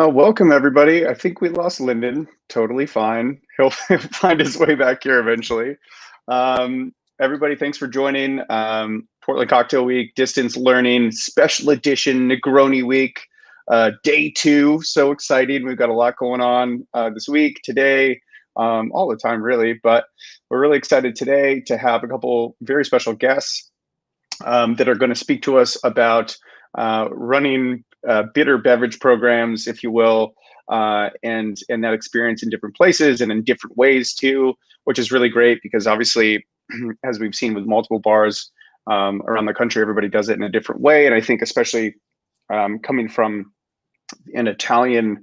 Welcome everybody. I think we lost Linden. Totally fine. He'll find his way back here eventually. Everybody, thanks for joining. Portland Cocktail Week, distance learning, special edition Negroni Week, day 2. So excited. We've got a lot going on this week, today, all the time really, but we're really excited today to have a couple very special guests that are going to speak to us about running bitter beverage programs, if you will, and that experience in different places and in different ways too, which is really great because obviously, as we've seen with multiple bars around the country, everybody does it in a different way. And I think especially coming from an Italian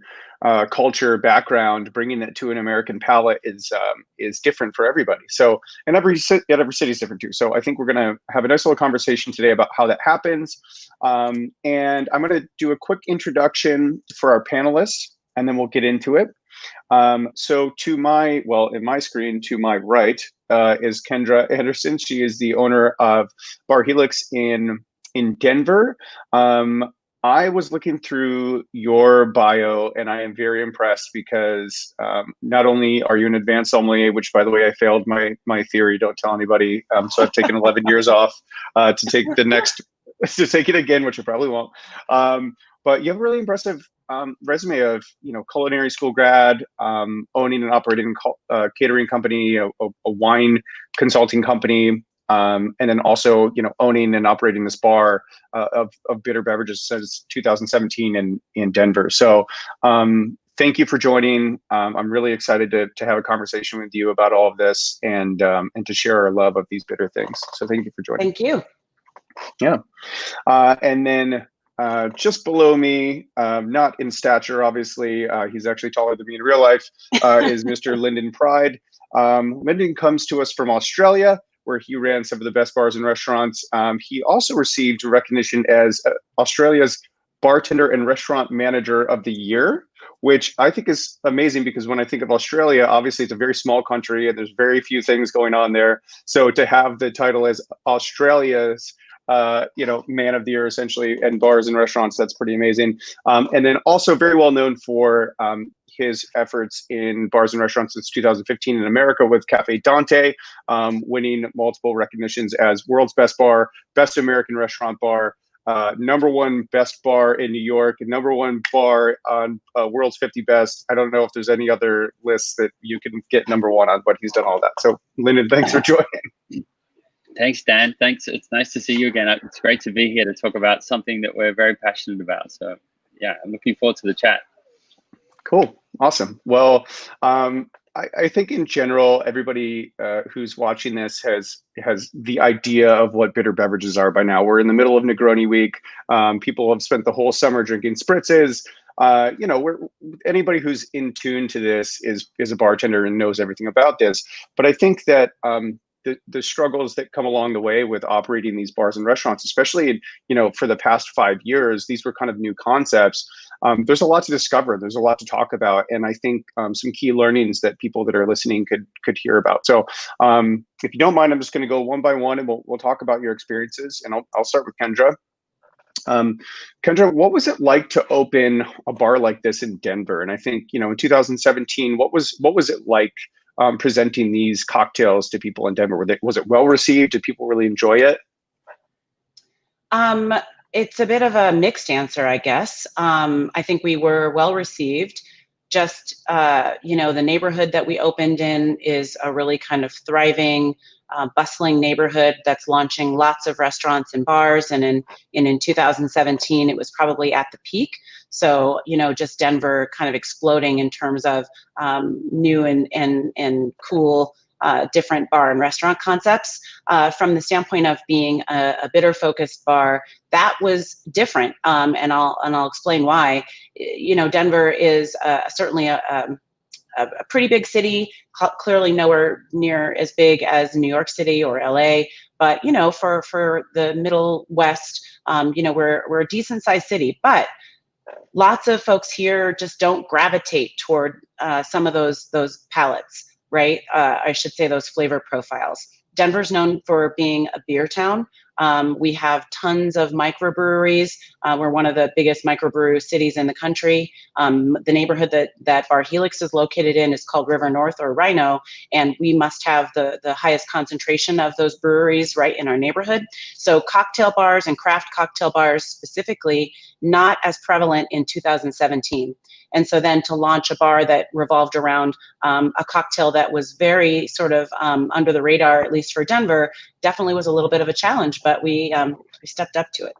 culture background, bringing that to an American palate is different for everybody. So, and every city is different too. So I think we're going to have a nice little conversation today about how that happens. And I'm going to do a quick introduction for our panelists, and then we'll get into it. So in my screen to my right is Kendra Anderson. She is the owner of Bar Helix in Denver. I was looking through your bio and I am very impressed because not only are you an advanced sommelier, which by the way, I failed my theory, don't tell anybody. So I've taken 11 years off to take to take it again, which I probably won't. But you have a really impressive resume of, culinary school grad, owning and operating a catering company, a wine consulting company, and then also, owning and operating this bar of bitter beverages since 2017 in Denver. So thank you for joining. I'm really excited to have a conversation with you about all of this and to share our love of these bitter things. So thank you for joining. Thank you. Yeah. And then just below me, not in stature, obviously, he's actually taller than me in real life, is Mr. Linden Pride. Linden comes to us from Australia, where he ran some of the best bars and restaurants. He also received recognition as Australia's Bartender and Restaurant Manager of the Year, which I think is amazing because when I think of Australia, obviously it's a very small country and there's very few things going on there. So to have the title as Australia's Man of the Year, essentially, and bars and restaurants, that's pretty amazing. And then also very well known for his efforts in bars and restaurants since 2015 in America with Cafe Dante, winning multiple recognitions as world's best bar, best American restaurant bar, #1 best bar in New York, and #1 bar on World's 50 Best. I don't know if there's any other lists that you can get #1 on, but he's done all that. So Linden, thanks for joining. Thanks, Dan. Thanks. It's nice to see you again. It's great to be here to talk about something that we're very passionate about. So yeah, I'm looking forward to the chat. Cool. Awesome. Well, I think in general, everybody who's watching this has the idea of what bitter beverages are by now. We're in the middle of Negroni Week. People have spent the whole summer drinking spritzes. Anybody who's in tune to this is a bartender and knows everything about this. But I think that the struggles that come along the way with operating these bars and restaurants, especially for the past 5 years, these were kind of new concepts. There's a lot to discover. There's a lot to talk about, and I think some key learnings that people that are listening could hear about. So, if you don't mind, I'm just going to go one by one, and we'll talk about your experiences. And I'll start with Kendra. Kendra, what was it like to open a bar like this in Denver? And I think in 2017, what was it like presenting these cocktails to people in Denver? Was it well received? Did people really enjoy it? It's a bit of a mixed answer, I guess. I think we were well received. Just, the neighborhood that we opened in is a really kind of thriving, bustling neighborhood that's launching lots of restaurants and bars. And in 2017, it was probably at the peak. So, just Denver kind of exploding in terms of new and cool different bar and restaurant concepts. From the standpoint of being a bitter focused bar, that was different, and I'll explain why. Denver is certainly a pretty big city, clearly nowhere near as big as New York City or LA, but for the Middle West, we're a decent sized city. But lots of folks here just don't gravitate toward some of those palettes, right? I should say those flavor profiles. Denver's known for being a beer town. We have tons of microbreweries. We're one of the biggest microbrew cities in the country. The neighborhood that Bar Helix is located in is called River North or Rhino, and we must have the highest concentration of those breweries right in our neighborhood. So cocktail bars and craft cocktail bars specifically, not as prevalent in 2017. And so then to launch a bar that revolved around a cocktail that was very sort of under the radar, at least for Denver, definitely was a little bit of a challenge, but we stepped up to it.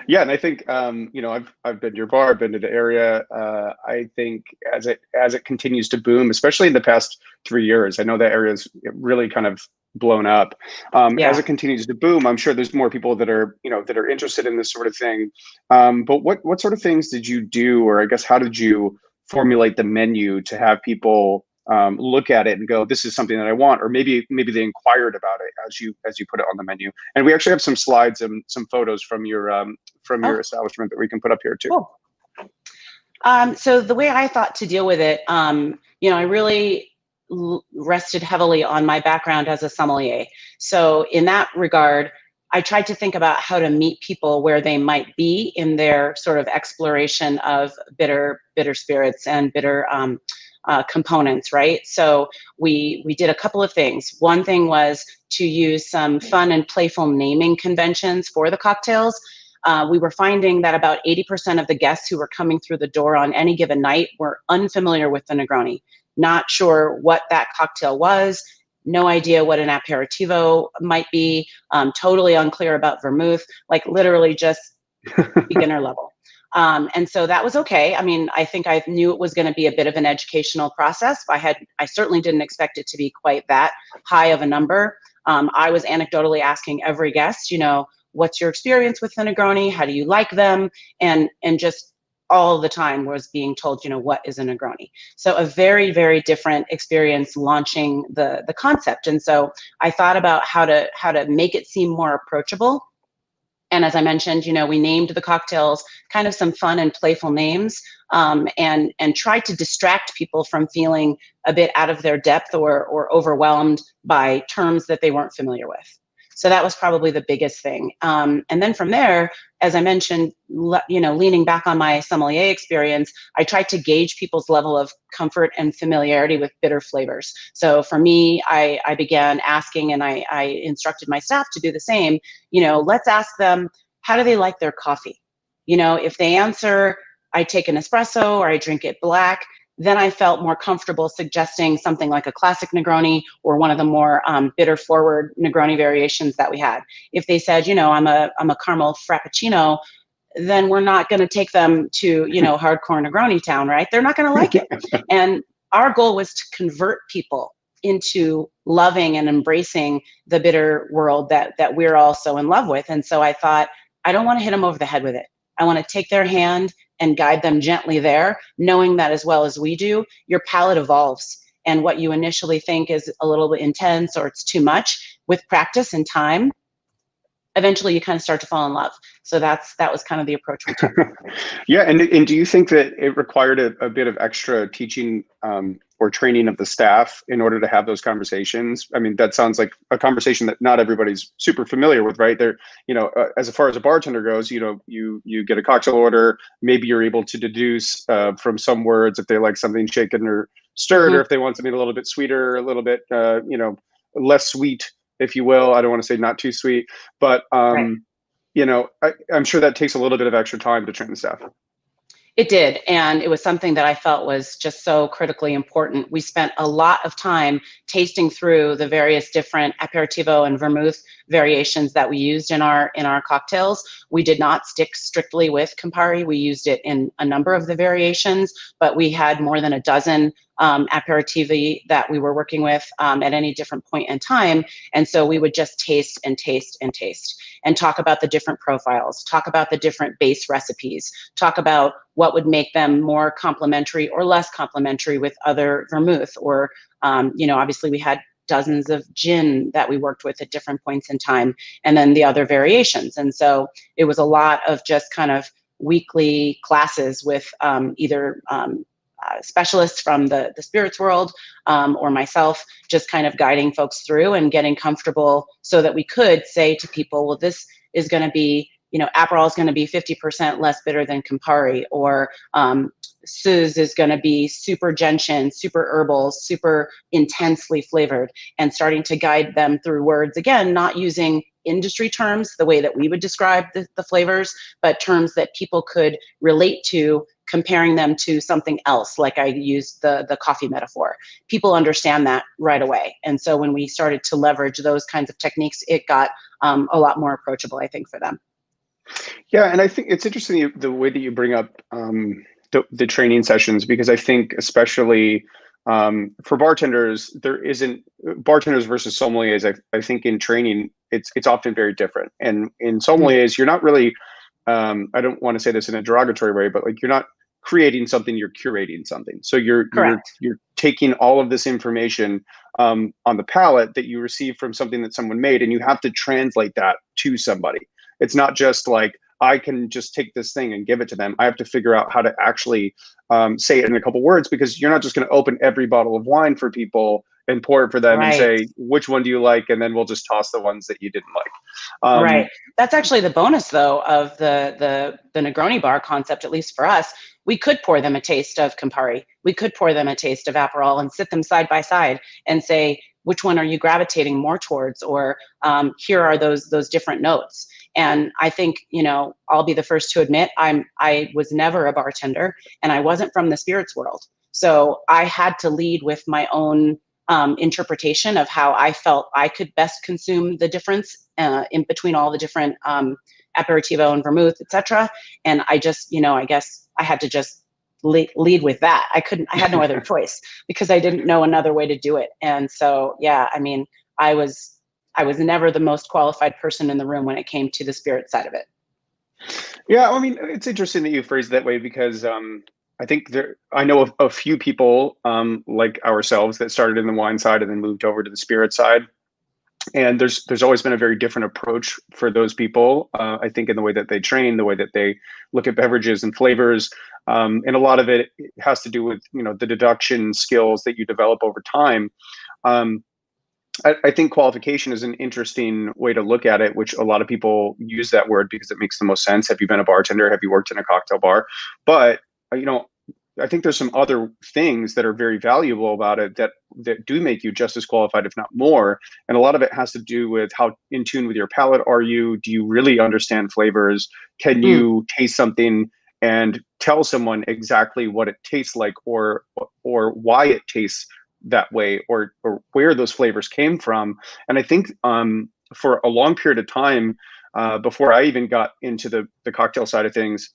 Yeah, and I think you know, I've been to your bar, I've been to the area. I think as it continues to boom, especially in the past 3 years, I know that area's really kind of blown up. Yeah. As it continues to boom, I'm sure there's more people that are, you know, that are interested in this sort of thing. But what sort of things did you do, or I guess how did you formulate the menu to have people look at it and go, this is something that I want, or maybe they inquired about it as you put it on the menu. And we actually have some slides and some photos from your establishment that we can put up here too. Cool. So the way I thought to deal with it, you know, I really rested heavily on my background as a sommelier. So in that regard, I tried to think about how to meet people where they might be in their sort of exploration of bitter spirits and bitter components, right? So we did a couple of things. One thing was to use some fun and playful naming conventions for the cocktails. We were finding that about 80% of the guests who were coming through the door on any given night were unfamiliar with the Negroni, not sure what that cocktail was, no idea what an aperitivo might be, totally unclear about vermouth, like literally just beginner level. And so that was okay. I mean, I think I knew it was going to be a bit of an educational process. I certainly didn't expect it to be quite that high of a number. I was anecdotally asking every guest, you know, what's your experience with the Negroni? How do you like them? And just all the time was being told, you know, what is a Negroni? So a very, very different experience launching the concept. And so I thought about how to make it seem more approachable. And as I mentioned, you know, we named the cocktails kind of some fun and playful names, and tried to distract people from feeling a bit out of their depth or overwhelmed by terms that they weren't familiar with. So that was probably the biggest thing. And then from there, as I mentioned, you know, leaning back on my sommelier experience, I tried to gauge people's level of comfort and familiarity with bitter flavors. So for me, I began asking, and I instructed my staff to do the same. You know, let's ask them, how do they like their coffee? You know, if they answer, I take an espresso or I drink it black, then I felt more comfortable suggesting something like a classic Negroni or one of the more bitter forward Negroni variations that we had. If they said, you know, I'm a caramel frappuccino, then we're not going to take them to, you know, hardcore Negroni town, right? They're not going to like it. And our goal was to convert people into loving and embracing the bitter world that we're all so in love with. And so I thought, I don't want to hit them over the head with it. I want to take their hand and guide them gently there, knowing that as well as we do, your palate evolves. And what you initially think is a little bit intense or it's too much, with practice and time, eventually you kind of start to fall in love. So that was kind of the approach we took. Yeah, and do you think that it required a bit of extra teaching or training of the staff in order to have those conversations? I mean, that sounds like a conversation that not everybody's super familiar with, right? They're, you know, as far as a bartender goes, you know, you get a cocktail order, maybe you're able to deduce from some words if they like something shaken or stirred, or if they want something a little bit sweeter, a little bit, you know, less sweet, if you will. I don't want to say not too sweet, but Right. you know, I'm sure that takes a little bit of extra time to train the staff. It did, and it was something that I felt was just so critically important. We spent a lot of time tasting through the various different aperitivo and vermouth variations that we used in our cocktails. We did not stick strictly with Campari. We used it in a number of the variations, but we had more than a dozen aperitivi that we were working with at any different point in time. And so we would just taste and taste and taste and talk about the different profiles, talk about the different base recipes, talk about what would make them more complementary or less complementary with other vermouth. Or, you know, obviously we had dozens of gin that we worked with at different points in time, and then the other variations. And so it was a lot of just kind of weekly classes with either specialists from the spirits world or myself, just kind of guiding folks through and getting comfortable so that we could say to people, well, this is going to be, Aperol is going to be 50% less bitter than Campari, or Suze is going to be super gentian, super herbal, super intensely flavored, and starting to guide them through words, again, not using industry terms the way that we would describe the flavors, but terms that people could relate to, comparing them to something else. Like I used the coffee metaphor. People understand that right away. And so when we started to leverage those kinds of techniques, it got a lot more approachable, I think, for them. Yeah, and I think it's interesting the way that you bring up the training sessions, because I think especially for bartenders, bartenders versus sommeliers. I think in training, it's often very different. And in sommeliers, you're not really, I don't want to say this in a derogatory way, but like you're not creating something, you're curating something. So you're taking all of this information on the palate that you receive from something that someone made, and you have to translate that to somebody. It's not just like, I can just take this thing and give it to them. I have to figure out how to actually say it in a couple words, because you're not just going to open every bottle of wine for people and pour it for them and say, which one do you like? And then we'll just toss the ones that you didn't like. Right. That's actually the bonus, though, of the Negroni bar concept, at least for us. We could pour them a taste of Campari. We could pour them a taste of Aperol and sit them side by side and say, which one are you gravitating more towards? Or here are those different notes. And I think, I'll be the first to admit I was never a bartender, and I wasn't from the spirits world. So I had to lead with my own interpretation of how I felt I could best consume the difference in between all the different aperitivo and vermouth, etc. And I just, I guess I had to just lead with that. I had no other choice, because I didn't know another way to do it. And so, yeah, I mean, I was never the most qualified person in the room when it came to the spirit side of it. Yeah, I mean, it's interesting that you phrase it that way, because I think I know a few people like ourselves that started in the wine side and then moved over to the spirit side. And there's always been a very different approach for those people. I think in the way that they train, the way that they look at beverages and flavors, and a lot of it has to do with the deduction skills that you develop over time. I think qualification is an interesting way to look at it, which a lot of people use that word because it makes the most sense. Have you been a bartender? Have you worked in a cocktail bar? But I think there's some other things that are very valuable about it that do make you just as qualified, if not more. And a lot of it has to do with how in tune with your palate are you? Do you really understand flavors? Can you taste something and tell someone exactly what it tastes like, or why it tastes that way, or where those flavors came from? And I think for a long period of time, before I even got into the cocktail side of things,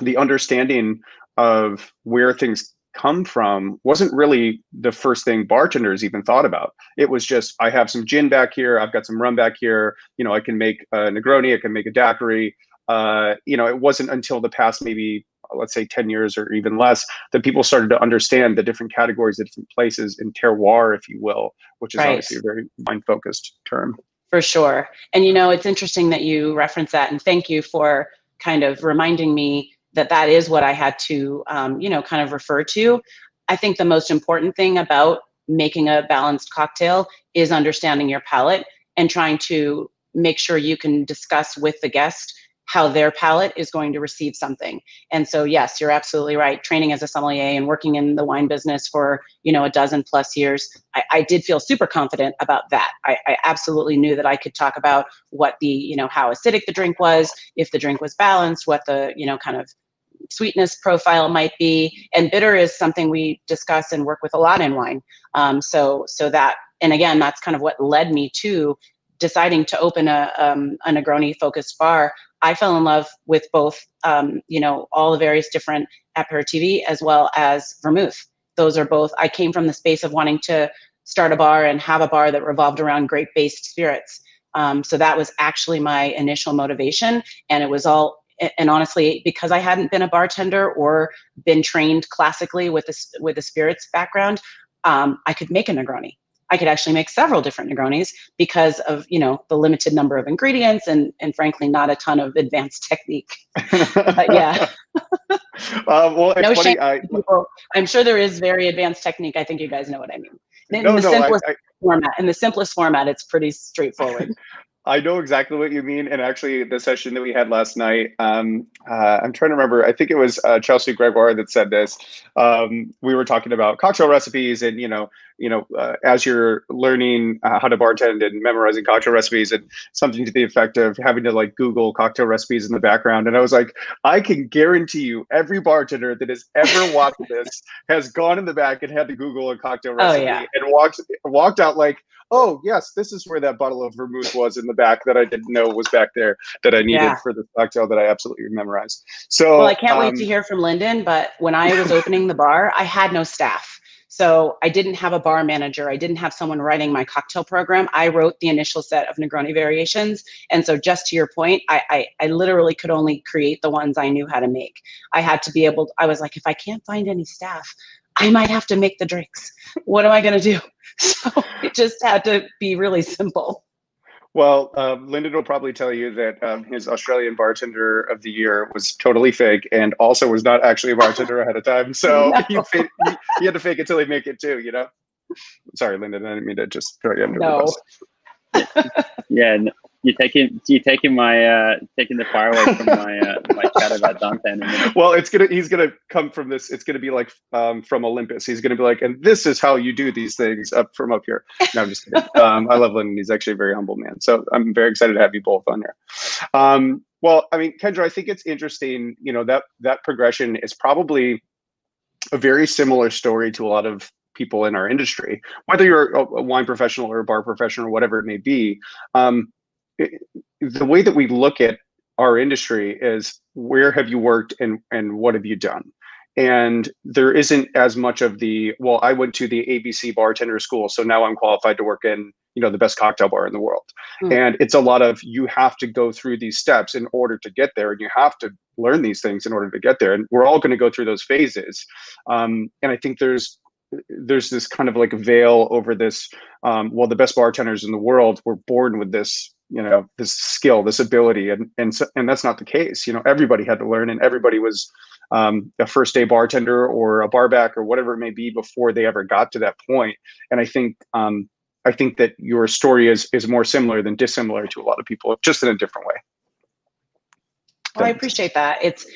the understanding of where things come from wasn't really the first thing bartenders even thought about. It was just, I have some gin back here, I've got some rum back here, I can make a Negroni, I can make a daiquiri. It wasn't until the past maybe, let's say 10 years or even less, that people started to understand the different categories, the different places in terroir, if you will, which is obviously a very wine-focused term. For sure. And, it's interesting that you reference that, and thank you for kind of reminding me that is what I had to, kind of refer to. I think the most important thing about making a balanced cocktail is understanding your palate and trying to make sure you can discuss with the guest how their palate is going to receive something. And so, yes, you're absolutely right. Training as a sommelier and working in the wine business for, a dozen plus years, I did feel super confident about that. I absolutely knew that I could talk about what the, how acidic the drink was, if the drink was balanced, what the, kind of sweetness profile might be. And bitter is something we discuss and work with a lot in wine. So that, and again, that's kind of what led me to deciding to open a Negroni focused bar. I fell in love with both, all the various different aperitivi as well as vermouth. Those are both, I came from the space of wanting to start a bar and have a bar that revolved around grape-based spirits. So that was actually my initial motivation. And it was all, and honestly, because I hadn't been a bartender or been trained classically with a spirits background, I could make a Negroni. I could actually make several different Negronis because of, you know, the limited number of ingredients and frankly, not a ton of advanced technique. But yeah. Well, it's No funny. shame, people. I'm sure there is very advanced technique. I think you guys know what I mean. No, In the simplest format, it's pretty straightforward. I know exactly what you mean. And actually, the session that we had last night, I'm trying to remember. I think it was Chelsea Gregoire that said this. We were talking about cocktail recipes, and as you're learning how to bartend and memorizing cocktail recipes, and something to the effect of having to like Google cocktail recipes in the background. And I was like, I can guarantee you, every bartender that has ever watched this has gone in the back and had to Google a cocktail recipe and walked out like, oh, yes, this is where that bottle of vermouth was in the back that I didn't know was back there that I needed for the cocktail that I absolutely memorized. So, well, I can't wait to hear from Linden, but when I was opening the bar, I had no staff. So I didn't have a bar manager. I didn't have someone writing my cocktail program. I wrote the initial set of Negroni variations. And so just to your point, I literally could only create the ones I knew how to make. I had to be able to, I was like, if I can't find any staff, I might have to make the drinks. What am I going to do? So it just had to be really simple. Well, Linden will probably tell you that his Australian bartender of the year was totally fake and also was not actually a bartender ahead of time. So No. he had to fake it till he make it too, you know? Sorry, Linden, I didn't mean to just throw you under the bus. Yeah, you're taking the fire away from my chat about Dante in a minute. Well, he's gonna come from this. It's gonna be like from Olympus. He's gonna be like, and this is how you do these things up here. No, I'm just kidding. I love Linden. He's actually a very humble man. So I'm very excited to have you both on here. Well, I mean, Kendra, I think it's interesting. You know, that progression is probably a very similar story to a lot of people in our industry, whether you're a wine professional or a bar professional or whatever it may be. The way that we look at our industry is where have you worked and what have you done? And there isn't as much of the, well, I went to the ABC bartender school, so now I'm qualified to work in, the best cocktail bar in the world. And it's a lot of, you have to go through these steps in order to get there, and you have to learn these things in order to get there. And we're all going to go through those phases. And I think there's this kind of like veil over this, well, the best bartenders in the world were born with this, this skill, this ability, and that's not the case. Everybody had to learn, and everybody was a first day bartender or a bar back or whatever it may be before they ever got to that point. And I think that your story is more similar than dissimilar to a lot of people, just in a different way. Well, I appreciate that. It's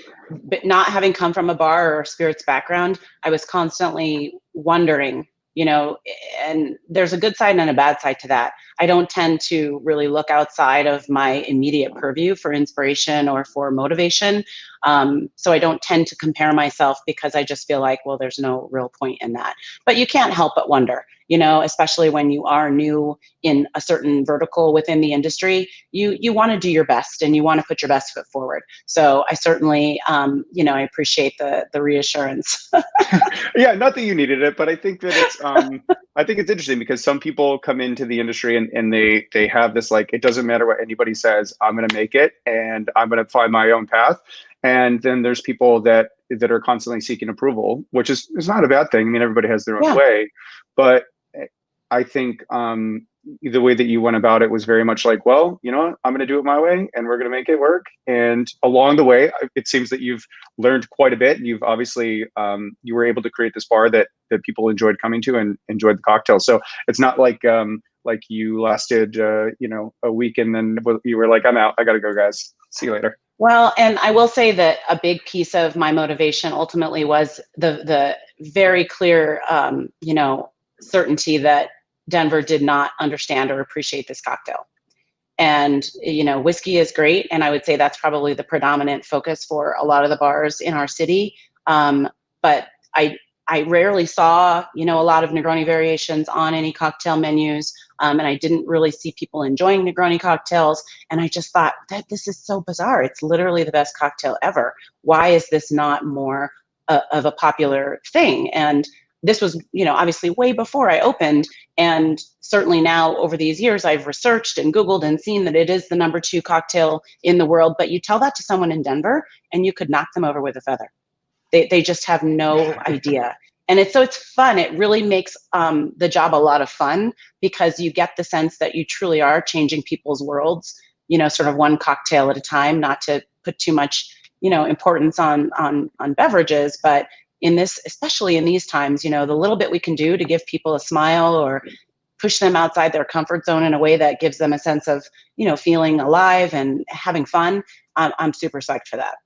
not having come from a bar or spirits background, I was constantly wondering, and there's a good side and a bad side to that. I don't tend to really look outside of my immediate purview for inspiration or for motivation. So I don't tend to compare myself because I just feel like, well, there's no real point in that. But you can't help but wonder, especially when you are new in a certain vertical within the industry, you want to do your best and you want to put your best foot forward. So I certainly, I appreciate the reassurance. Yeah, not that you needed it, but I think that it's, I think it's interesting because some people come into the industry and they have this, like, it doesn't matter what anybody says, I'm going to make it and I'm going to find my own path. And then there's people that are constantly seeking approval, which is not a bad thing. I mean, everybody has their own way, but I think the way that you went about it was very much like, well, I'm going to do it my way and we're going to make it work. And along the way, it seems that you've learned quite a bit. You've obviously, you were able to create this bar that people enjoyed coming to and enjoyed the cocktails. So it's not like you lasted, a week and then you were like, I'm out, I got to go, guys. See you later. Well, and I will say that a big piece of my motivation ultimately was the very clear, certainty that Denver did not understand or appreciate this cocktail. And, whiskey is great. And I would say that's probably the predominant focus for a lot of the bars in our city. But I rarely saw, a lot of Negroni variations on any cocktail menus. And I didn't really see people enjoying Negroni cocktails. And I just thought that this is so bizarre. It's literally the best cocktail ever. Why is this not more of a popular thing? And this was, obviously way before I opened. And certainly now over these years, I've researched and Googled and seen that it is the #2 cocktail in the world. But you tell that to someone in Denver and you could knock them over with a feather. They just have no idea. And it's fun. It really makes the job a lot of fun, because you get the sense that you truly are changing people's worlds, you know, sort of one cocktail at a time, not to put too much, you know, importance on beverages, but in this, especially in these times, you know, the little bit we can do to give people a smile or push them outside their comfort zone in a way that gives them a sense of, you know, feeling alive and having fun. I'm super psyched for that.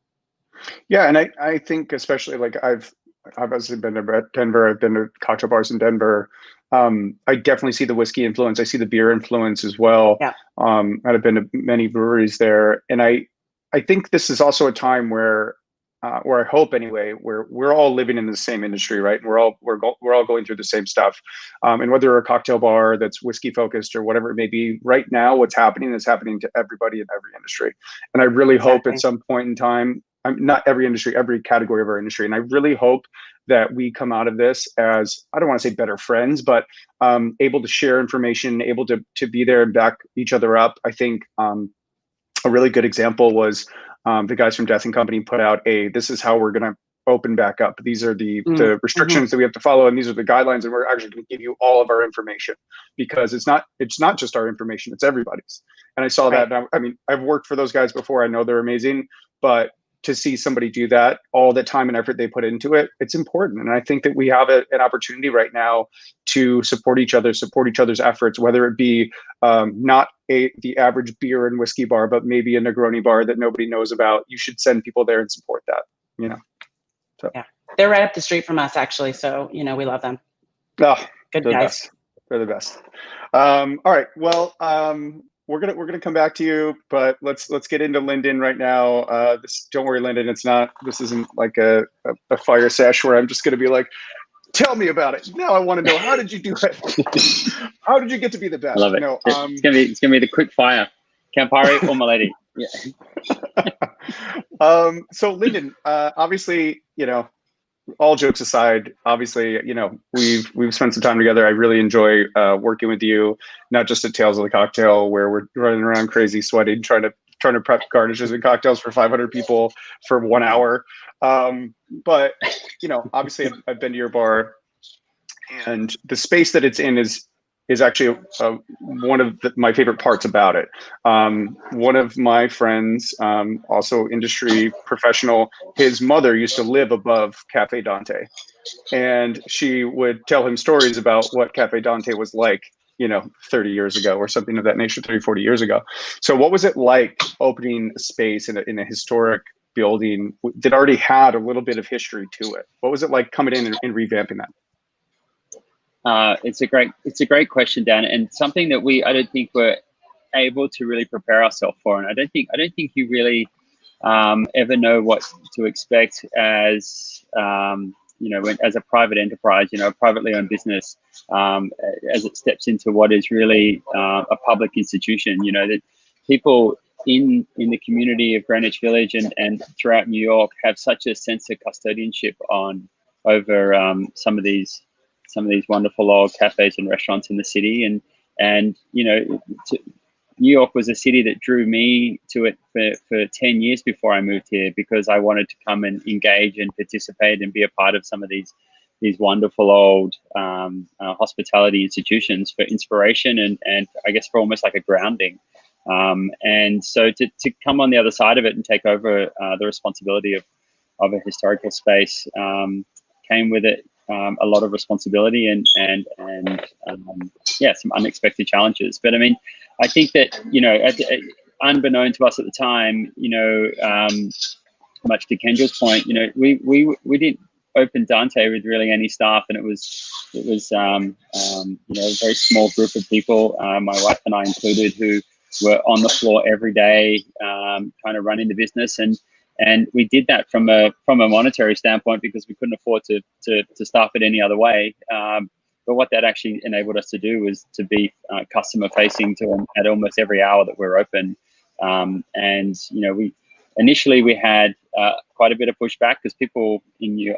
Yeah, and I think especially, like, I've obviously been to Denver. I've been to cocktail bars in Denver. I definitely see the whiskey influence. I see the beer influence as well. Yeah. I've been to many breweries there, and I think this is also a time where I hope anyway, where we're all living in the same industry, right? And we're all going through the same stuff. And whether we're a cocktail bar that's whiskey focused or whatever it may be, right now what's happening is happening to everybody in every industry. And I really hope at some point in time, not every industry, every category of our industry. And I really hope that we come out of this as, I don't want to say better friends, but able to share information, able to be there and back each other up. I think a really good example was the guys from Death and Company put out this is how we're going to open back up. These are the restrictions that we have to follow, and these are the guidelines, and we're actually going to give you all of our information, because it's not just our information, it's everybody's. And I saw that. I mean, I've worked for those guys before. I know they're amazing, but to see somebody do that, all the time and effort they put into it, it's important. And I think that we have an opportunity right now to support each other's efforts, whether it be not the average beer and whiskey bar, but maybe a Negroni bar that nobody knows about. You should send people there and support that, you know? So. Yeah, they're right up the street from us, actually. So, you know, we love them. Oh, good they're guys. The best. They're the best. All right. Well, we're gonna come back to you, but let's get into Linden right now. Don't worry, Linden. This isn't like a fire sesh where I'm just gonna be like, tell me about it. Now I want to know, how did you do it? How did you get to be the best? I love it. No, it's gonna be the quick fire. Campari or Milady. Yeah. So Linden, obviously, you know, all jokes aside, obviously, you know, we've spent some time together. I really enjoy working with you, not just at Tales of the Cocktail, where we're running around crazy, sweating, trying to prep garnishes and cocktails for 500 people for 1 hour. But you know, obviously, I've been to your bar, and the space that it's in is actually one of my favorite parts about it. One of my friends, also industry professional, his mother used to live above Cafe Dante, and she would tell him stories about what Cafe Dante was like, you know, 30 years ago or something of that nature, 30, 40 years ago. So what was it like opening a space in a historic building that already had a little bit of history to it? What was it like coming in and revamping that? It's a great question, Dan, and something that I don't think we're able to really prepare ourselves for. And I don't think you really ever know what to expect as you know, as a private enterprise, you know, a privately owned business, as it steps into what is really a public institution. You know, that people in the community of Greenwich Village and throughout New York have such a sense of custodianship over some of these wonderful old cafes and restaurants in the city. And you know, New York was a city that drew me to it for 10 years before I moved here, because I wanted to come and engage and participate and be a part of some of these wonderful old hospitality institutions for inspiration and I guess for almost like a grounding. And so to come on the other side of it and take over the responsibility of a historical space came with it a lot of responsibility and yeah, some unexpected challenges. But I mean, I think that, you know, unbeknown to us at the time, you know, much to Kendra's point, you know, we didn't open Dante with really any staff, and it was you know, a very small group of people, my wife and I included, who were on the floor every day, kind of running the business. And we did that from a monetary standpoint because we couldn't afford to staff it any other way. But what that actually enabled us to do was to be customer facing to them at almost every hour that we're open. And you know, initially we had quite a bit of pushback, because people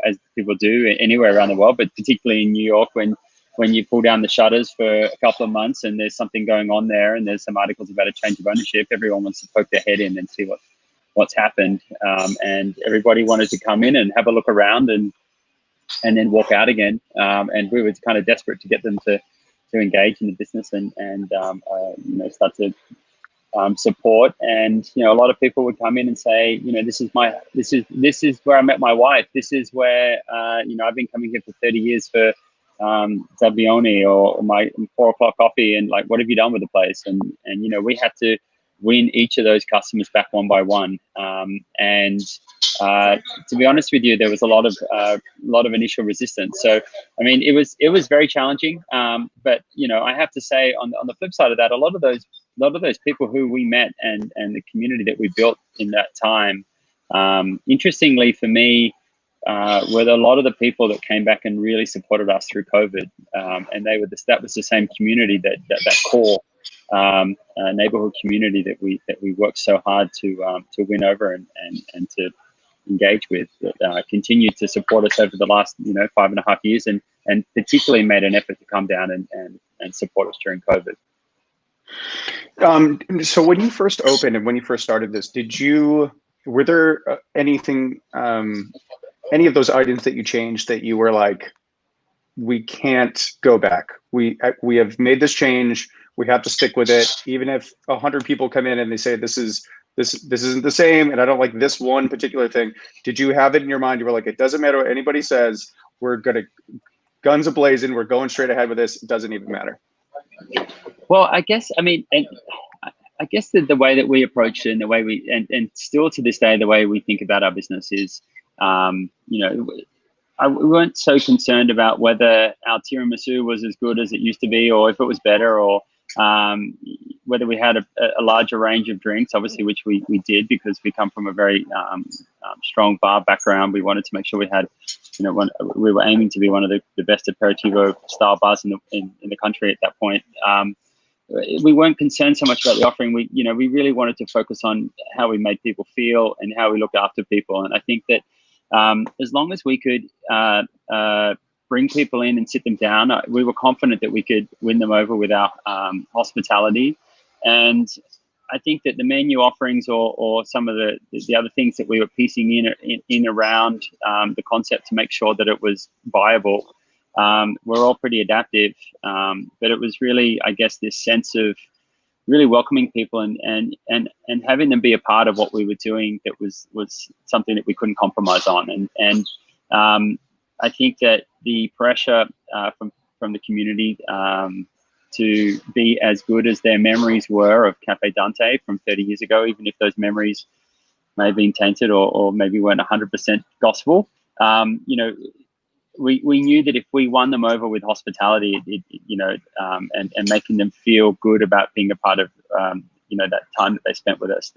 as people do anywhere around the world, but particularly in New York, when you pull down the shutters for a couple of months and there's something going on there and there's some articles about a change of ownership, everyone wants to poke their head in and see what's happened, and everybody wanted to come in and have a look around and and then walk out again. And we were kind of desperate to get them to engage in the business and start to support. And a lot of people would come in and say, this is where I met my wife. This is where I've been coming here for 30 years for Zabbioni or my 4 o'clock coffee, and like, what have you done with the place? And we had to win each of those customers back one by one. And to be honest with you, there was a lot of initial resistance. So I mean, it was very challenging. But I have to say, on the flip side of that, a lot of those people who we met and the community that we built in that time, interestingly for me, were a lot of the people that came back and really supported us through COVID. And that was the same community, that core neighborhood community that we worked so hard to win over and to engage with, that continued to support us over the last 5.5 years, and particularly made an effort to come down and support us during COVID. So when you first opened and when you first started this, were there anything, any of those items that you changed that you were like, we can't go back? We have made this change. We have to stick with it, even if 100 people come in and they say this isn't the same, and I don't like this one particular thing. Did you have it in your mind? You were like, it doesn't matter what anybody says. We're gonna guns a-blazing. We're going straight ahead with this. It doesn't even matter. Well, I guess the way that we approach it, and the way and still to this day, the way we think about our business is, we weren't so concerned about whether our tiramisu was as good as it used to be, or if it was better, or whether we had a larger range of drinks, obviously, which we did, because we come from a very strong bar background. We wanted to make sure we had, we were aiming to be one of the best aperitivo style bars in the country at that point. We weren't concerned so much about the offering. We really wanted to focus on how we made people feel and how we looked after people. And I think that as long as we could bring people in and sit them down, we were confident that we could win them over with our hospitality. And I think that the menu offerings or some of the other things that we were piecing in around the concept to make sure that it was viable, we're all pretty adaptive. But it was really, I guess, this sense of really welcoming people and having them be a part of what we were doing that was something that we couldn't compromise on. And I think that the pressure from the community to be as good as their memories were of Cafe Dante from 30 years ago, even if those memories may have been tainted or maybe weren't 100% gospel, we knew that if we won them over with hospitality, and making them feel good about being a part of, that time that they spent with us,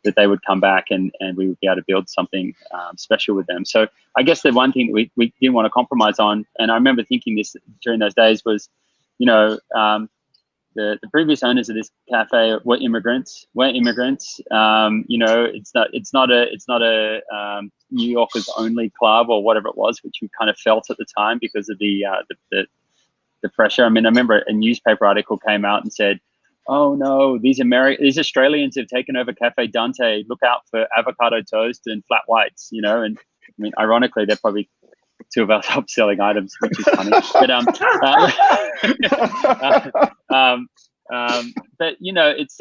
that they would come back and we would be able to build something special with them. So I guess the one thing that we didn't want to compromise on, and I remember thinking this during those days, was, the previous owners of this cafe were immigrants. It's not a New Yorkers only club or whatever it was, which we kind of felt at the time because of the pressure. I mean, I remember a newspaper article came out and said, "Oh no, these Australians have taken over Cafe Dante. Look out for avocado toast and flat whites." And I mean, ironically, they're probably two of our top selling items, which is funny. But but it's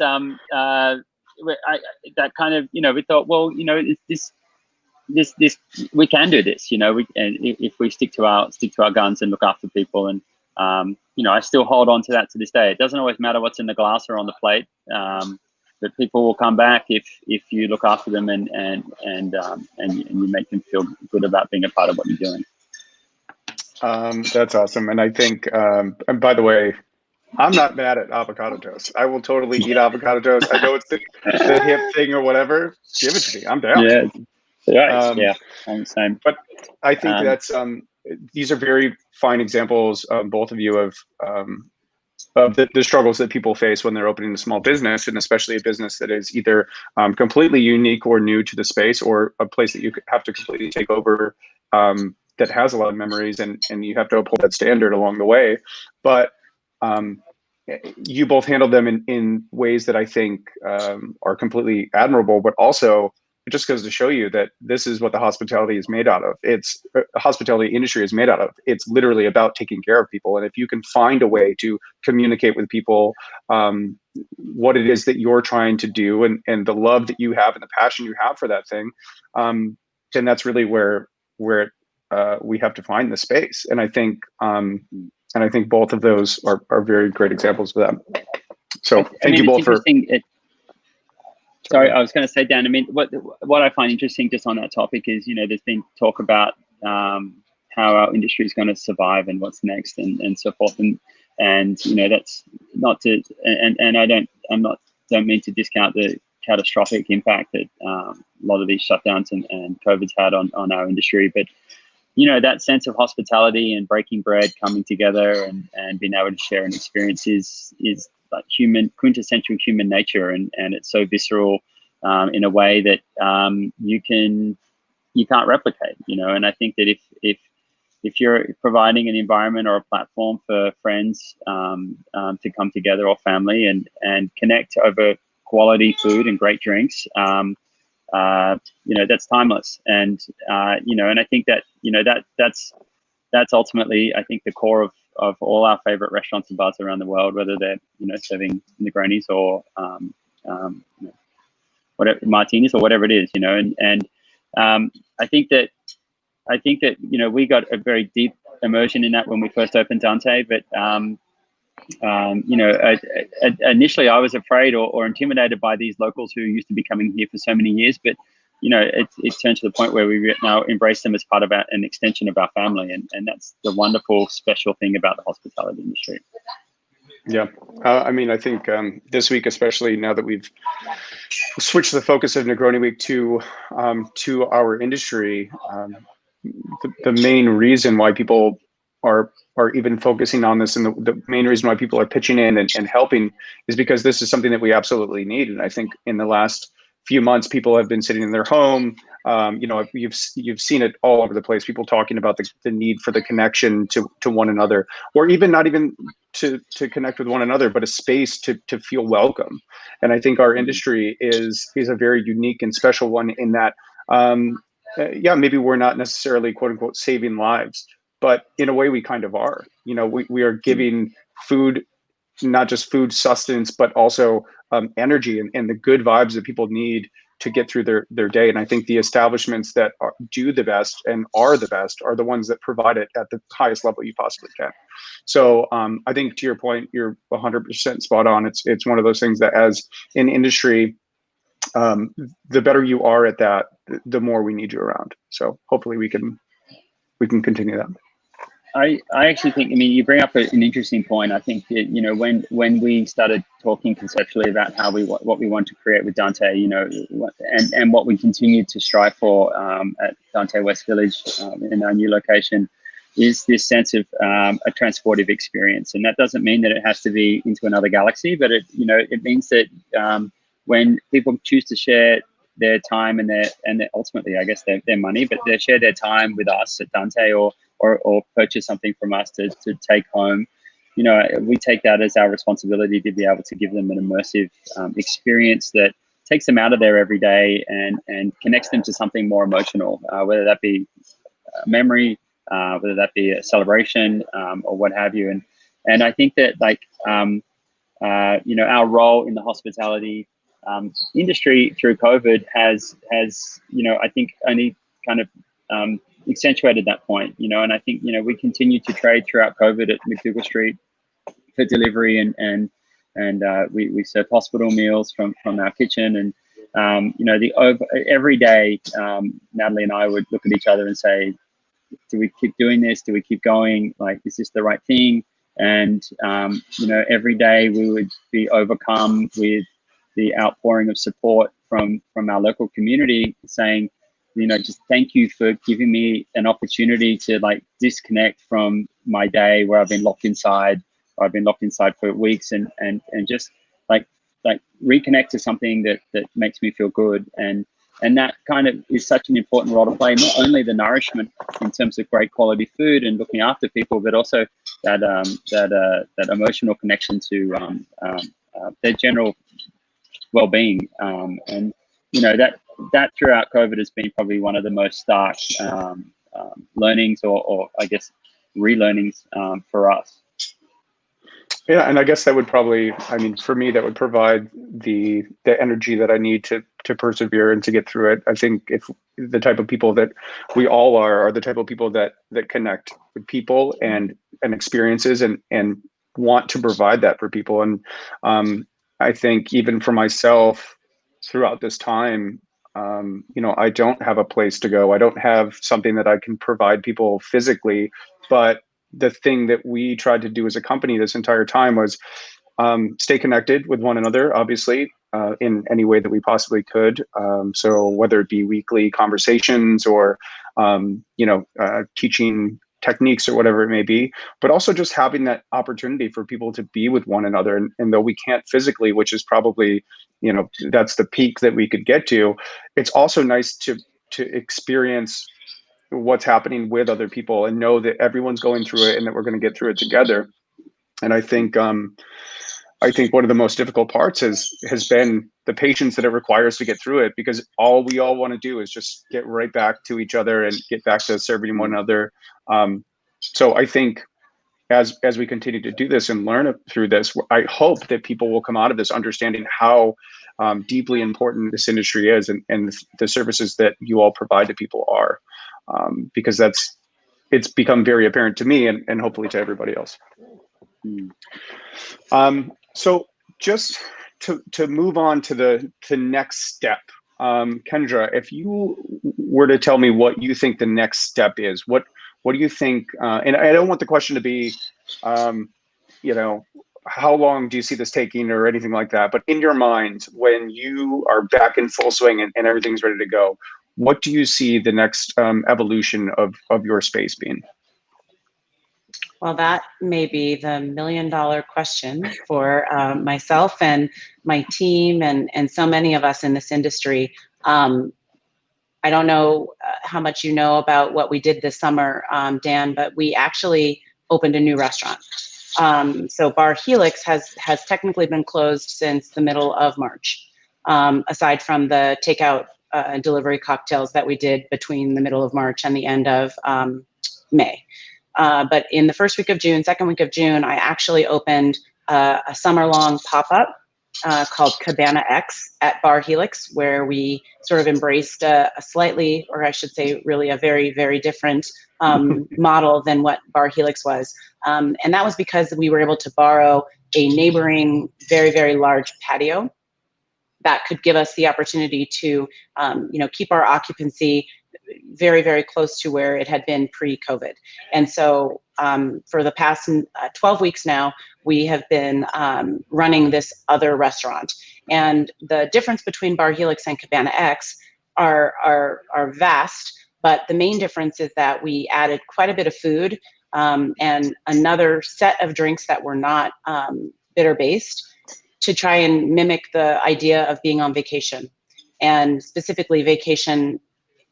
that kind of, we thought, well, this we can do this. If we stick to our guns and look after people. And I still hold on to that to this day. It doesn't always matter what's in the glass or on the plate, but people will come back if you look after them and you make them feel good about being a part of what you're doing. That's awesome. And I think, and by the way, I'm not mad at avocado toast. I will totally eat avocado toast. I know it's the hip thing or whatever. Give it to me. I'm down. Yeah. Right. Yeah. I'm the same. But I think that's these are very fine examples, both of you, of the struggles that people face when they're opening a small business, and especially a business that is either completely unique or new to the space, or a place that you have to completely take over, that has a lot of memories, and you have to uphold that standard along the way. But you both handled them in ways that I think are completely admirable, but also it just goes to show you that this is what the hospitality is made out of. It's hospitality industry is made out of. It's literally about taking care of people. And if you can find a way to communicate with people what it is that you're trying to do, and the love that you have and the passion you have for that thing, then that's really where we have to find the space. And I think both of those are very great examples of that. So thank you both for. Sorry, I was going to say, Dan, I mean, what I find interesting just on that topic is, there's been talk about how our industry is going to survive and what's next and so forth. And that's not to, and I don't mean to discount the catastrophic impact that a lot of these shutdowns and COVID's had on our industry. But, that sense of hospitality and breaking bread, coming together and being able to share an experience is like quintessential human nature, and it's so visceral in a way that you can't replicate, and I think that if you're providing an environment or a platform for friends to come together, or family and connect over quality food and great drinks, that's timeless. And and I think that that's ultimately, I think, the core of all our favorite restaurants and bars around the world, whether they're serving Negronis or whatever, martinis or whatever it is, and I think that we got a very deep immersion in that when we first opened Dante, but initially I was afraid or intimidated by these locals who used to be coming here for so many years, but it turned to the point where we now embrace them as part of an extension of our family, and that's the wonderful, special thing about the hospitality industry. Yeah, I mean, I think this week, especially now that we've switched the focus of Negroni Week to our industry, the main reason why people are even focusing on this, and the main reason why people are pitching in and helping, is because this is something that we absolutely need. And I think in the last few months, people have been sitting in their home. You've seen it all over the place. People talking about the need for the connection to one another, or even not even to connect with one another, but a space to feel welcome. And I think our industry is a very unique and special one in that, maybe we're not necessarily quote unquote saving lives, but in a way we kind of are. We are giving food, not just food sustenance, but also energy and the good vibes that people need to get through their day. And I think the establishments that do the best and are the best are the ones that provide it at the highest level you possibly can. So I think, to your point, you're 100% spot on. It's one of those things that, as an industry, the better you are at that, the more we need you around. So hopefully we can continue that. I actually think, you bring up an interesting point. I think that, when we started talking conceptually about what we want to create with Dante, and what we continue to strive for at Dante West Village in our new location, is this sense of a transportive experience. And that doesn't mean that it has to be into another galaxy, but it means that when people choose to share their time and ultimately, I guess, their money, but they share their time with us at Dante, or purchase something from us to take home, we take that as our responsibility to be able to give them an immersive experience that takes them out of their everyday and connects them to something more emotional, whether that be memory, whether that be a celebration, or what have you. And I think that, our role in the hospitality industry through COVID has I think only kind of accentuated that point, and I think, we continue to trade throughout COVID at McDougal Street for delivery, and we serve hospital meals from our kitchen, and every day, Natalie and I would look at each other and say, do we keep doing this? Do we keep going? Like, is this the right thing? And every day we would be overcome with the outpouring of support from our local community, saying, just thank you for giving me an opportunity to disconnect from my day where I've been locked inside, or I've been locked inside for weeks, and just reconnect to something that makes me feel good. And that kind of is such an important role to play, not only the nourishment in terms of great quality food and looking after people, but also that emotional connection to their general well-being. And that throughout COVID has been probably one of the most stark learnings, or I guess relearnings for us. Yeah, and I guess that would probably, I mean, for me, that would provide the energy that I need to persevere and to get through it. I think if the type of people that we all are the type of people that connect with people and experiences and want to provide that for people. And I think even for myself throughout this time, you know, I don't have a place to go. I don't have something that I can provide people physically, but the thing that we tried to do as a company this entire time was stay connected with one another, obviously, in any way that we possibly could. So whether it be weekly conversations or, you know, teaching techniques or whatever it may be, but also just having that opportunity for people to be with one another. And though we can't physically, which is probably, you know, that's the peak that we could get to, it's also nice to experience what's happening with other people and know that everyone's going through it and that we're going to get through it together. And I think one of the most difficult parts has been the patience that it requires to get through it, because all we all want to do is just get right back to each other and get back to serving one another. So I think as we continue to do this and learn through this, I hope that people will come out of this understanding how deeply important this industry is, and the services that you all provide to people are. Because it's become very apparent to me and hopefully to everybody else. So just to move on to the next step, Kendra, if you were to tell me what you think the next step is, what do you think? And I don't want the question to be, you know, how long do you see this taking or anything like that? But in your mind, when you are back in full swing and everything's ready to go, what do you see the next evolution of your space being? Well, that may be the $1 million question for myself and my team and so many of us in this industry. I don't know how much you know about what we did this summer, Dan, but we actually opened a new restaurant. So Bar Helix has technically been closed since the middle of March, aside from the takeout delivery cocktails that we did between the middle of March and the end of May. But in the first week of June, second week of June, I actually opened a summer-long pop-up called Cabana X at Bar Helix, where we sort of embraced a slightly, or I should say really a very, very different model than what Bar Helix was. And that was because we were able to borrow a neighboring very, very large patio that could give us the opportunity to, you know, keep our occupancy very, very close to where it had been pre-COVID. And so for the past 12 weeks now, we have been running this other restaurant. And the difference between Bar Helix and Cabana X are vast, but the main difference is that we added quite a bit of food and another set of drinks that were not bitter-based to try and mimic the idea of being on vacation, and specifically vacation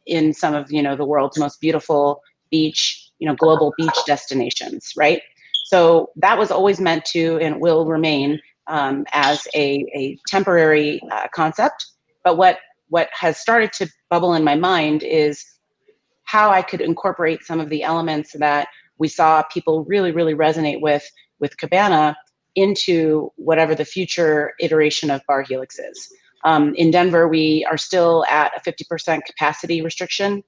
in some of, you know, the world's most beautiful beach, you know, global beach destinations, right? So that was always meant to and will remain as a temporary concept. But what has started to bubble in my mind is how I could incorporate some of the elements that we saw people really, really resonate with Cabana into whatever the future iteration of Bar Helix is. In Denver, we are still at a 50% capacity restriction.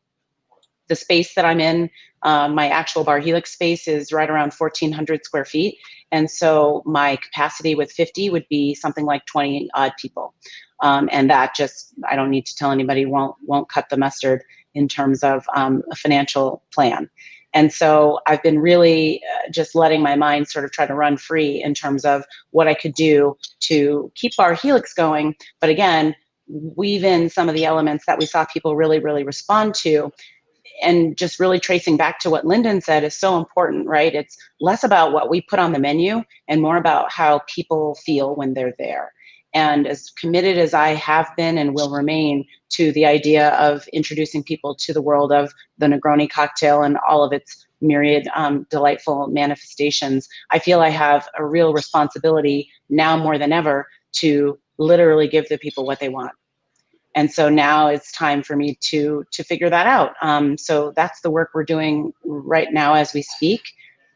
The space that I'm in, my actual Bar Helix space, is right around 1,400 square feet. And so my capacity with 50 would be something like 20 odd people. And that just, I don't need to tell anybody, won't cut the mustard in terms of a financial plan. And so I've been really just letting my mind sort of try to run free in terms of what I could do to keep Bar Helix going, but again, weave in some of the elements that we saw people really, really respond to. And just really tracing back to what Linden said is so important, right? It's less about what we put on the menu and more about how people feel when they're there. And as committed as I have been and will remain to the idea of introducing people to the world of the Negroni cocktail and all of its myriad delightful manifestations, I feel I have a real responsibility now more than ever to literally give the people what they want. And so now it's time for me to figure that out. So that's the work we're doing right now as we speak.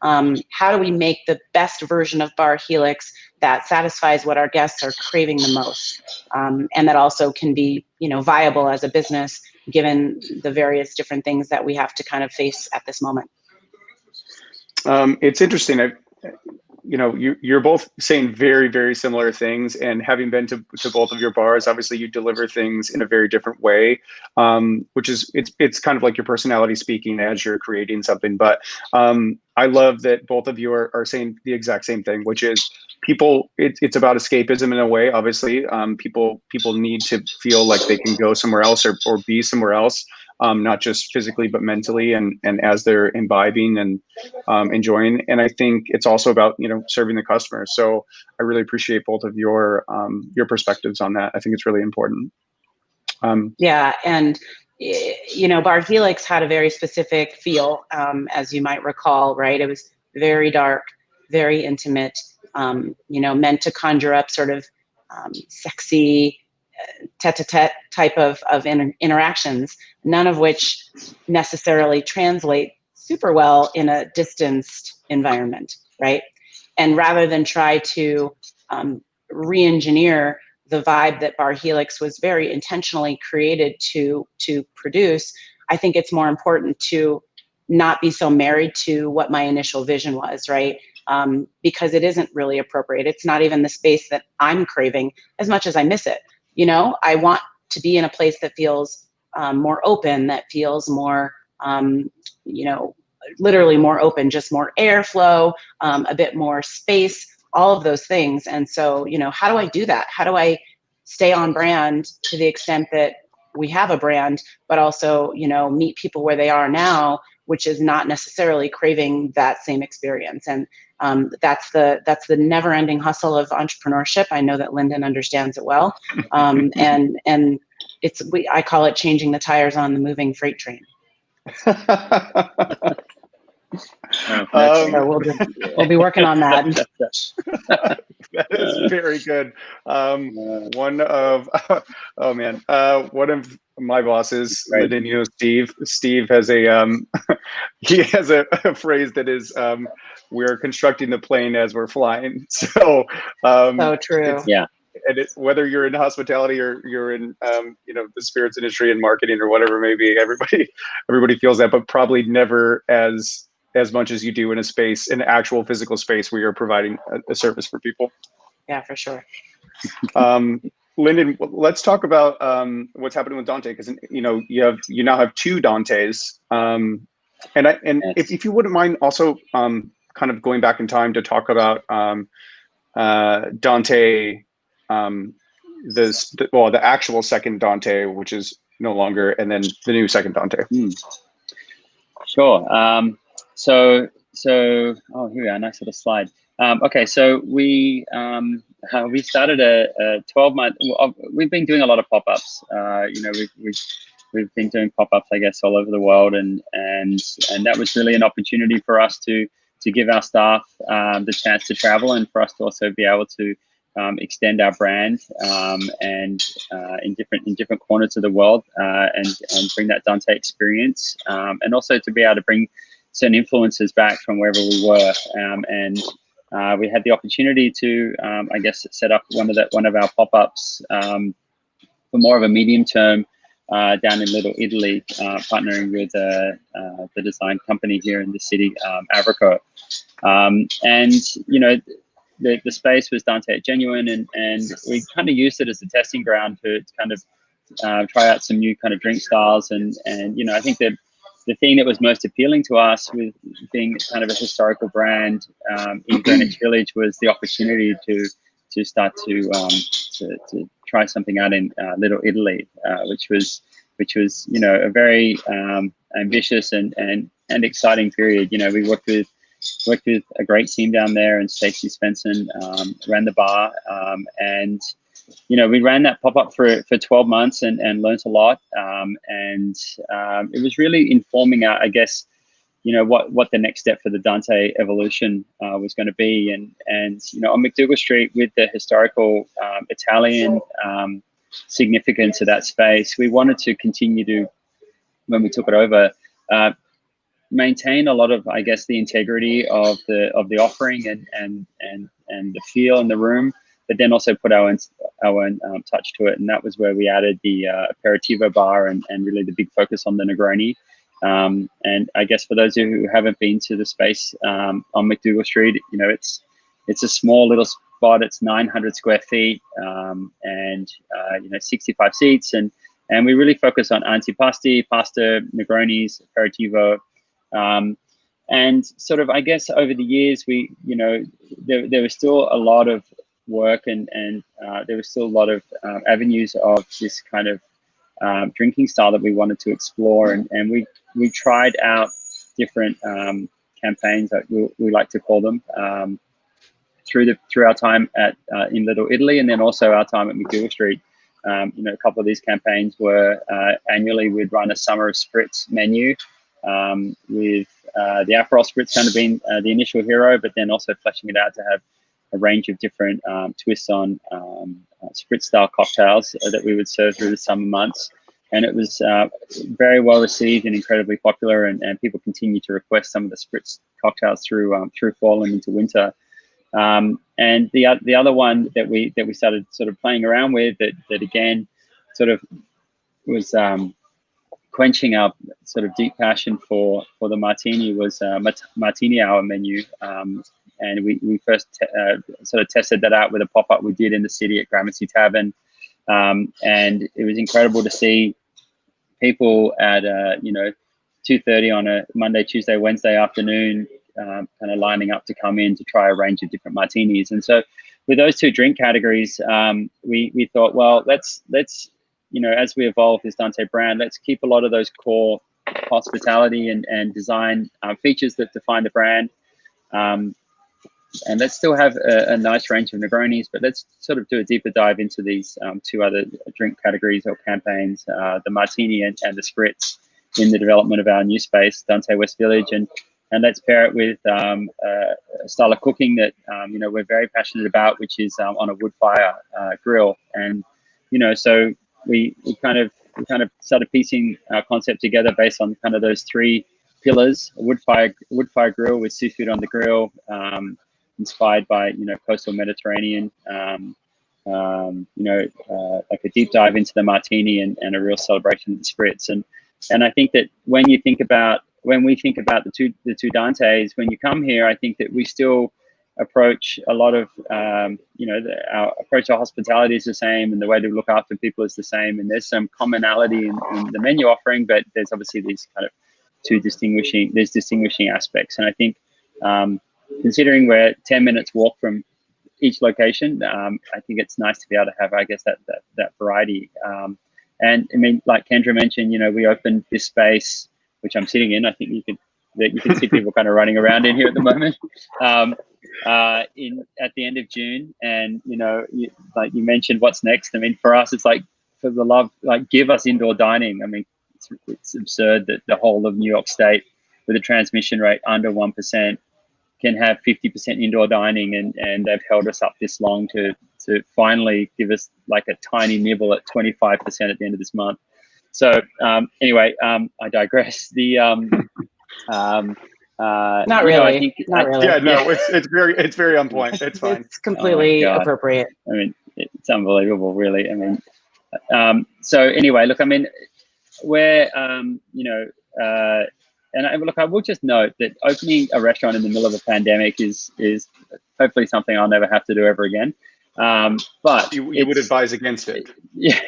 How do we make the best version of Bar Helix that satisfies what our guests are craving the most, and that also can be, viable as a business given the various different things that we have to kind of face at this moment? It's interesting. You're both saying very, very similar things, and having been to both of your bars, obviously you deliver things in a very different way, which is, it's kind of like your personality speaking as you're creating something. But I love that both of you are saying the exact same thing, which is it's about escapism in a way. Obviously, people need to feel like they can go somewhere else or be somewhere else. Not just physically, but mentally, and as they're imbibing and enjoying. And I think it's also about, serving the customer. So I really appreciate both of your perspectives on that. I think it's really important. Yeah, and Bar Helix had a very specific feel, as you might recall, right? It was very dark, very intimate, meant to conjure up sort of sexy, tete-a-tete type of interactions, none of which necessarily translate super well in a distanced environment, right? And rather than try to re-engineer the vibe that Bar Helix was very intentionally created to produce, I think it's more important to not be so married to what my initial vision was, right? Because it isn't really appropriate. It's not even the space that I'm craving as much as I miss it. I want to be in a place that feels more open, that feels more, literally more open, just more airflow, a bit more space, all of those things. And so, how do I do that? How do I stay on brand to the extent that we have a brand, but also, meet people where they are now, which is not necessarily craving that same experience. And that's the never-ending hustle of entrepreneurship. I know that Linden understands it well, and I call it changing the tires on the moving freight train. So we'll be working on that. That is very good. One of my bosses, Linden, Steve has he has a phrase that is, we're constructing the plane as we're flying. So so true. Yeah. And whether you're in hospitality or you're in the spirits industry and marketing or whatever it may be, everybody feels that, but probably never as much as you do in an actual physical space where you're providing a service for people. Yeah, for sure. Linden, let's talk about what's happening with Dante, because you now have two Dantes, and yes. if you wouldn't mind also kind of going back in time to talk about Dante, the actual second Dante, which is no longer, and then the new second Dante. Sure. So here we are, nice little slide. Okay, so we started a 12-month. We've been doing a lot of pop-ups. We've been doing pop-ups, I guess, all over the world, and that was really an opportunity for us to give our staff the chance to travel, and for us to also be able to extend our brand and in different corners of the world, and bring that Dante experience, and also to be able to bring certain influences back from wherever we were, and we had the opportunity to, I guess, set up one of our pop-ups for more of a medium term down in Little Italy, partnering with the design company here in the city, Avrico, and the space was Dante at Genuine, and we kind of used it as a testing ground to kind of try out some new kind of drink styles, and I think that the thing that was most appealing to us with being kind of a historical brand in Greenwich Village was the opportunity to start to try something out in Little Italy, which was a very ambitious and exciting period. We worked with a great team down there, and Stacey Svensson ran the bar, and we ran that pop-up for 12 months and learned a lot, and it was really informing our, I guess, what the next step for the Dante evolution was going to be, and on McDougall Street with the historical Italian significance of that space. We wanted to continue to, when we took it over, maintain a lot of, I guess, the integrity of the offering and the feel in the room, but then also put our own touch to it. And that was where we added the aperitivo bar and really the big focus on the Negroni. And I guess for those of you who haven't been to the space on McDougal Street, you know, it's a small little spot. It's 900 square feet and you know, 65 seats, and we really focus on antipasti, pasta, Negronis, aperitivo. And sort of, I guess, over the years, we, you know, there was still a lot of work and there was still a lot of avenues of this kind of drinking style that we wanted to explore, and we tried out different campaigns, that we like to call them, through our time at in Little Italy, and then also our time at McDougal Street. You know, a couple of these campaigns were annually we'd run a summer of spritz menu, with the Aperol spritz kind of being the initial hero, but then also fleshing it out to have a range of different twists on spritz style cocktails that we would serve through the summer months. And it was very well received and incredibly popular, and people continue to request some of the spritz cocktails through fall and into winter. And the other one that we started sort of playing around with, that again sort of was quenching our sort of deep passion for the martini, was martini hour menu. And we first sort of tested that out with a pop-up we did in the city at Gramercy Tavern. And it was incredible to see people at you know, 2:30 on a Monday, Tuesday, Wednesday afternoon, kind of lining up to come in to try a range of different martinis. And so with those two drink categories, we thought, well, let's you know, as we evolve this Dante brand, let's keep a lot of those core hospitality and design features that define the brand. And let's still have a nice range of Negronis, but let's sort of do a deeper dive into these two other drink categories or campaigns, the martini and the spritz, in the development of our new space, Dante West Village. And let's pair it with a style of cooking that you know, we're very passionate about, which is on a wood fire grill. And you know, so we kind of started piecing our concept together based on kind of those three pillars: a wood fire grill with seafood on the grill, inspired by, you know, coastal Mediterranean, you know, like a deep dive into the martini and a real celebration of the spritz. And I think that when we think about the two Dantes, when you come here, I think that we still approach a lot of, you know, our approach to hospitality is the same, and the way to look after people is the same. And there's some commonality in the menu offering, but there's obviously these kind of distinguishing aspects. And I think, considering we're 10 minutes walk from each location, I think it's nice to be able to have, I guess, that variety. And I mean, like Kendra mentioned, you know, we opened this space, which I'm sitting in. I think you can see people kind of running around in here at the moment. At the end of June, and you know, like you mentioned, what's next? I mean, for us, it's like, for the love, like, give us indoor dining. I mean, it's absurd that the whole of New York State, with a transmission rate under 1%, can have 50% indoor dining, and they've held us up this long to finally give us like a tiny nibble at 25% at the end of this month. So anyway, I digress. The not really. Not really. Yeah, no, it's very on point. It's fine. It's completely appropriate. I mean, it's unbelievable, really. I mean, so anyway, look, I mean, we're you know, and look, I will just note that opening a restaurant in the middle of a pandemic is hopefully something I'll never have to do ever again. But you would advise against it. Yeah.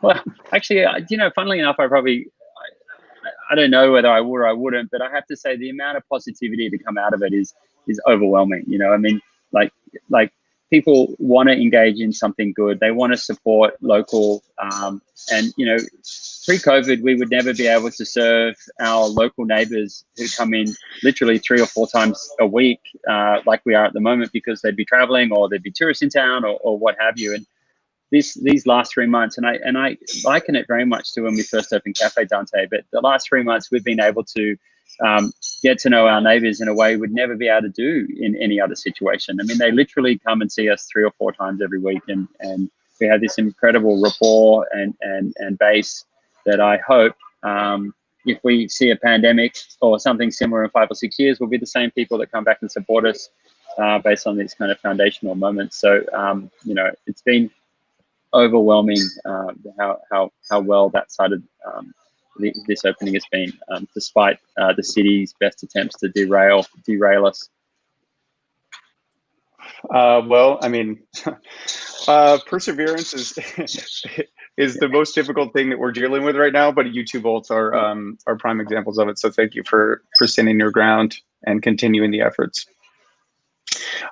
Well, actually, you know, funnily enough, I don't know whether I would or I wouldn't, but I have to say the amount of positivity to come out of it is overwhelming. You know, I mean, like people want to engage in something good. They want to support local. And, you know, pre-COVID, we would never be able to serve our local neighbors who come in literally 3 or 4 times a week, like we are at the moment, because they'd be traveling or there'd be tourists in town or what have you. And these last 3 months, and I liken it very much to when we first opened Cafe Dante, but the last 3 months we've been able to get to know our neighbors in a way we'd never be able to do in any other situation. I mean, they literally come and see us 3 or 4 times every week, and have this incredible rapport and base that I hope, if we see a pandemic or something similar in 5 or 6 years, will be the same people that come back and support us based on these kind of foundational moments. So, you know, it's been overwhelming how well that side of this opening has been, despite the city's best attempts to derail us. Well, I mean, perseverance is the most difficult thing that we're dealing with right now. But you two bolts are prime examples of it. So thank you for standing your ground and continuing the efforts.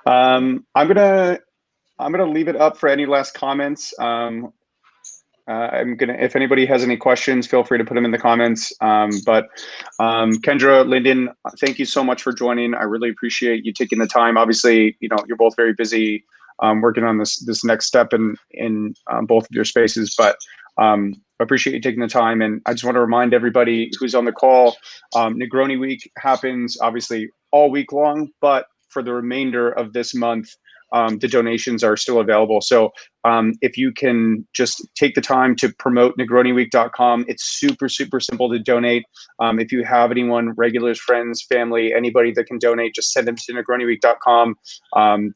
I'm gonna leave it up for any last comments. If anybody has any questions, feel free to put them in the comments. But Kendra, Linden, thank you so much for joining. I really appreciate you taking the time. Obviously, you know, you're both very busy working on this next step in both of your spaces, but I appreciate you taking the time. And I just want to remind everybody who's on the call, Negroni Week happens obviously all week long, but for the remainder of this month, the donations are still available. So if you can just take the time to promote negroniweek.com, it's super, super simple to donate. If you have anyone, regulars, friends, family, anybody that can donate, just send them to negroniweek.com.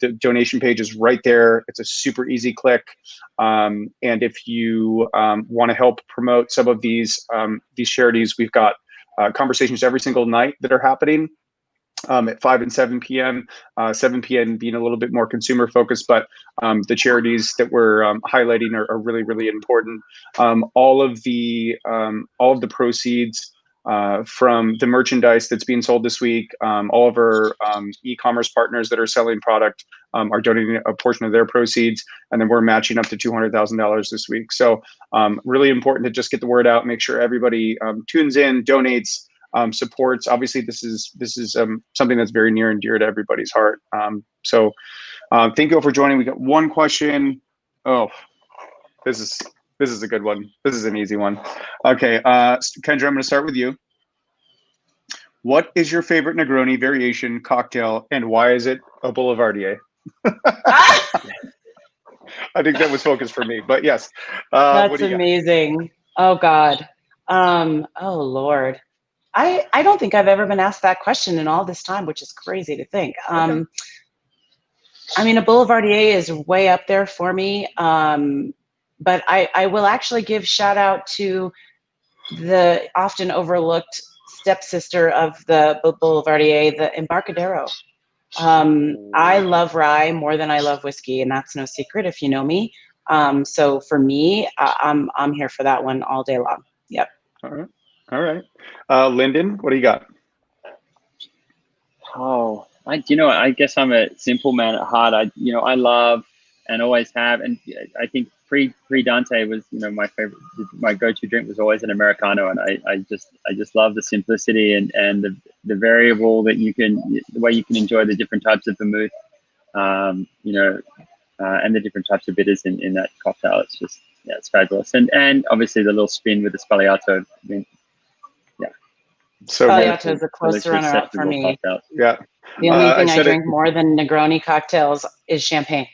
The donation page is right there. It's a super easy click. And if you want to help promote some of these charities, we've got conversations every single night that are happening. At 5 and 7 p.m. 7 p.m. being a little bit more consumer focused, but the charities that we're highlighting are really, really important. All of the proceeds from the merchandise that's being sold this week, all of our e-commerce partners that are selling product are donating a portion of their proceeds, and then we're matching up to $200,000 this week. So really important to just get the word out, make sure everybody tunes in, donates, supports. Obviously, this is something that's very near and dear to everybody's heart. So thank you all for joining. We got one question. Oh, this is a good one. This is an easy one. Okay, Kendra, I'm going to start with you. What is your favorite Negroni variation cocktail, and why is it a Boulevardier? I think that was focused for me, but yes. That's amazing. Oh God. Oh Lord. I don't think I've ever been asked that question in all this time, which is crazy to think. Okay. I mean, a Boulevardier is way up there for me, but I will actually give shout out to the often overlooked stepsister of the Boulevardier, the Embarcadero. I love rye more than I love whiskey, and that's no secret if you know me. So for me, I'm here for that one all day long. Yep. All right. Linden, what do you got? Oh, you know, I guess I'm a simple man at heart. I love and always have, and I think pre Dante was, you know, my favorite. My go-to drink was always an Americano, and I just love the simplicity and the variable that the way you can enjoy the different types of vermouth, you know, and the different types of bitters in that cocktail. It's just, yeah, it's fabulous, and obviously the little spin with the Sbagliato. I mean, so Sbagliato is a close runner-up for me. Cocktail. Yeah. The only thing I drink more than Negroni cocktails is champagne.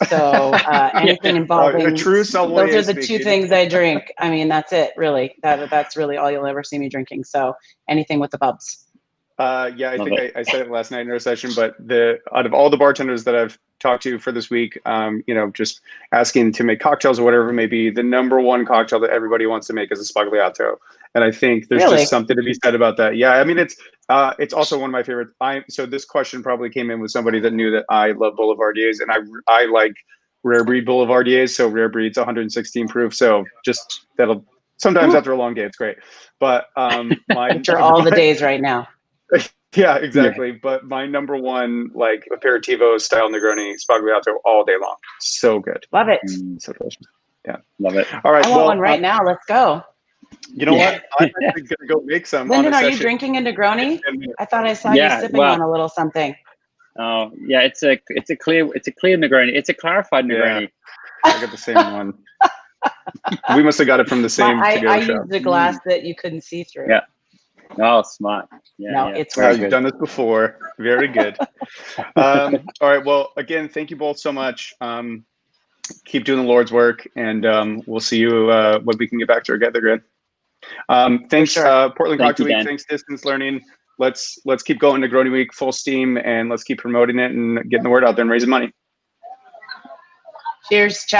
So anything involving a true sommelier those are the two things I drink. I mean, that's it, really. That's really all you'll ever see me drinking. So anything with the bubs. Yeah, I think I said it last night in our session, but out of all the bartenders that I've talked to for this week, you know, just asking to make cocktails or whatever it may be, the #1 cocktail that everybody wants to make is a Sbagliato. And I think there's just something to be said about that. Yeah, I mean, it's also one of my favorites. So this question probably came in with somebody that knew that I love Boulevardiers, and I like rare breed Boulevardiers. So rare breed's 116 proof. So just that'll sometimes after a long day, it's great. But after all the days right now. Yeah, exactly. Yeah. But my #1 like aperitivo style Negroni Sbagliato all day long. So good. Love it. So delicious. Yeah, love it. All right, I want one right now. Let's go. You know what? I'm actually gonna go make some. Linden, are you drinking a Negroni? I thought I saw you sipping on a little something. Oh yeah, it's a clear Negroni. It's a clarified Negroni. Yeah, I got the same one. We must have got it from the same. I used the glass that you couldn't see through. Yeah. Oh, smart. Yeah, no, it's very good. You've done this before. Very good. All right. Well, again, thank you both so much. keep doing the Lord's work, and we'll see you when we can get back together again. Thanks, sure. Portland Thank Cocktail you, Week. Dan. Thanks, Distance Learning. Let's keep going Negroni Week full steam, and let's keep promoting it and getting the word out there and raising money. Cheers. Ciao.